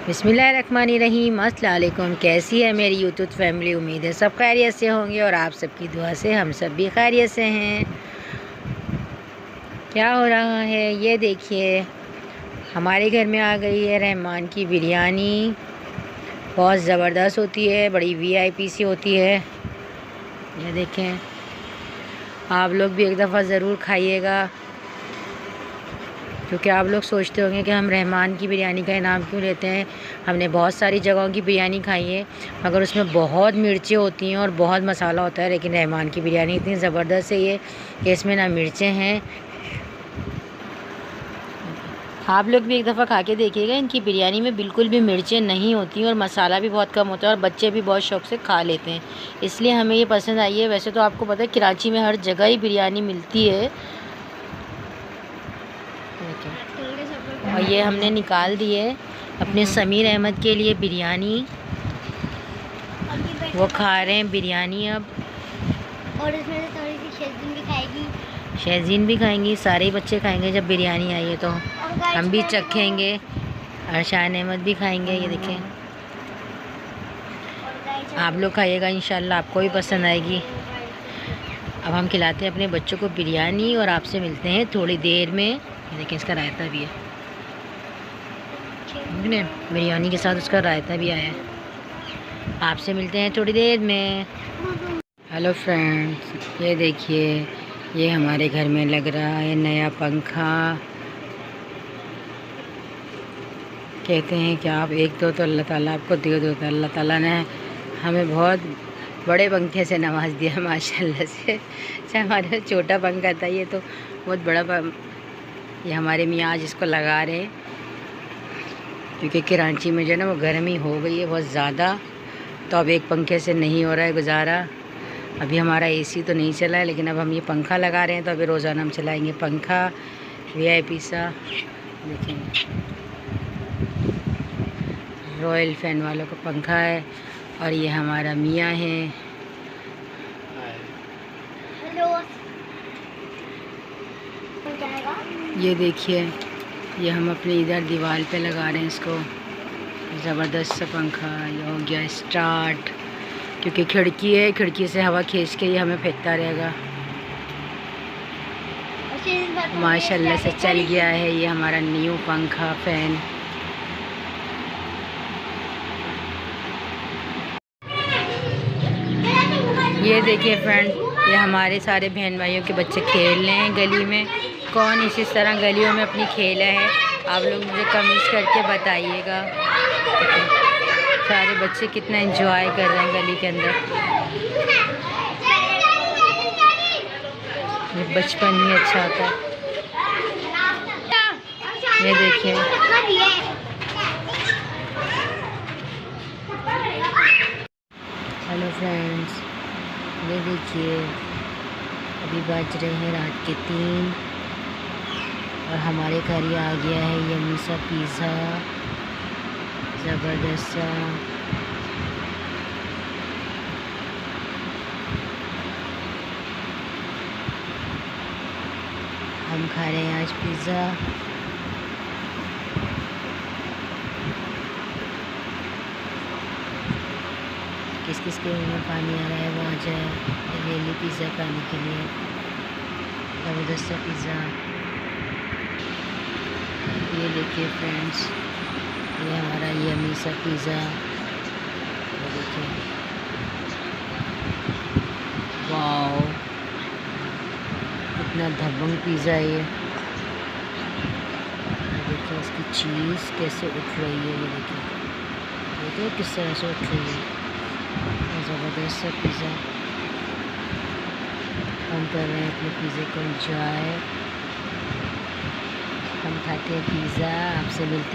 बिस्मिल्लाहिर्रहमानिर्रहीम। अस्सलाम वालेकुम। कैसी है मेरी यूट्यूब फैमिली? उम्मीद है सब खैरियत से होंगे और आप सबकी दुआ से हम सब भी खैरियत से हैं। क्या हो रहा है ये देखिए, हमारे घर में आ गई है रहमान की बिरयानी। बहुत ज़बरदस्त होती है, बड़ी वीआईपी सी होती है। ये देखें, आप लोग भी एक दफ़ा ज़रूर खाइएगा, क्योंकि आप लोग सोचते होंगे कि हम रहमान की बिरयानी का इनाम क्यों लेते हैं। हमने बहुत सारी जगहों की बिरयानी खाई है, मगर उसमें बहुत मिर्चें होती हैं और बहुत मसाला होता है, लेकिन रहमान की बिरयानी इतनी ज़बरदस्त है ये कि इसमें ना मिर्चें हैं। आप लोग भी एक दफ़ा खा के देखिएगा, इनकी बिरयानी में बिल्कुल भी मिर्चें नहीं होती और मसाला भी बहुत कम होता है और बच्चे भी बहुत शौक़ से खा लेते हैं, इसलिए हमें ये पसंद आई है। वैसे तो आपको पता है कराची में हर जगह ही बिरयानी मिलती है, और ये हमने निकाल दी है अपने समीर अहमद के लिए बिरयानी। वो खा रहे हैं बिरयानी अब, और इसमें से थोड़ी सी शेज़ीन भी खाएगी। शेज़ीन भी खाएंगी, सारे बच्चे खाएंगे। जब बिरयानी आई है तो हम भी चखेंगे, अरशान अहमद भी खाएंगे। ये देखें, आप लोग खाइएगा, इंशाल्लाह आपको भी पसंद आएगी। अब हम खिलाते हैं अपने बच्चों को बिरयानी और आपसे मिलते हैं थोड़ी देर में। ये देखें, इसका रायता भी है, बिरयानी के साथ उसका रायता भी आया है। आपसे मिलते हैं थोड़ी देर में। हेलो फ्रेंड्स, ये देखिए, ये हमारे घर में लग रहा है नया पंखा। कहते हैं कि आप एक दो तो अल्लाह ताला आपको दे दो, तो अल्लाह ताला ने हमें बहुत बड़े पंखे से नवाज दिया माशाल्लाह से। अच्छा, हमारा छोटा पंखा था, ये तो बहुत बड़ा ये हमारे मियाँ आज इसको लगा रहे हैं, क्योंकि कराची में जो है ना वो गर्मी हो गई है बहुत ज़्यादा, तो अब एक पंखे से नहीं हो रहा है गुजारा। अभी हमारा एसी तो नहीं चला है, लेकिन अब हम ये पंखा लगा रहे हैं, तो अभी रोज़ाना हम चलाएंगे पंखा वीआईपी सा। देखेंगे, रॉयल फैन वालों का पंखा है, और ये हमारा मियाँ है। ये देखिए, ये हम अपने इधर दीवार पे लगा रहे हैं इसको। ज़बरदस्त सा पंखा ये हो गया स्टार्ट, क्योंकि खिड़की है, खिड़की से हवा खींच के ये हमें फेंकता रहेगा। माशाल्लाह से चल गया है ये हमारा न्यू पंखा फैन। ये देखिए फ्रेंड, ये हमारे सारे बहन भाइयों के बच्चे खेल रहे हैं गली में। कौन इसी तरह गलियों में अपनी खेला है, आप लोग मुझे कमेंट्स करके बताइएगा। सारे बच्चे कितना एंजॉय कर रहे हैं गली के अंदर। ये बचपन ही अच्छा होता है। ये देखिए, हेलो फ्रेंड्स, ये देखिए, अभी बज रहे हैं रात के 3 और हमारे घर ही आ गया है यम्मी सा पिज़्ज़ा, ज़बरदस्त सा। हम खा रहे हैं आज पिज़्ज़ा। किस किस के मुँह में पानी आ रहा है वो आ जाए डेली पिज़्ज़ा खाने के लिए। ज़बरदस्त सा पिज़्ज़ा। ये देखिए फ्रेंड्स, ये हमारा यम्मी सा पिज़्ज़ा। ये देखिए, वाओ, कितना दबंग पिज़्ज़ा है ये। देखिए इसकी चीज़ कैसे उठ रही है, ये देखिए किस तरह से उठ रही है। ज़बरदस्त सा पिज़्ज़ा। हम कर रहे हैं अपने पिज़्ज़े को एंजॉय। हम खाते हैं पिज़्ज़ा, आपसे मिलते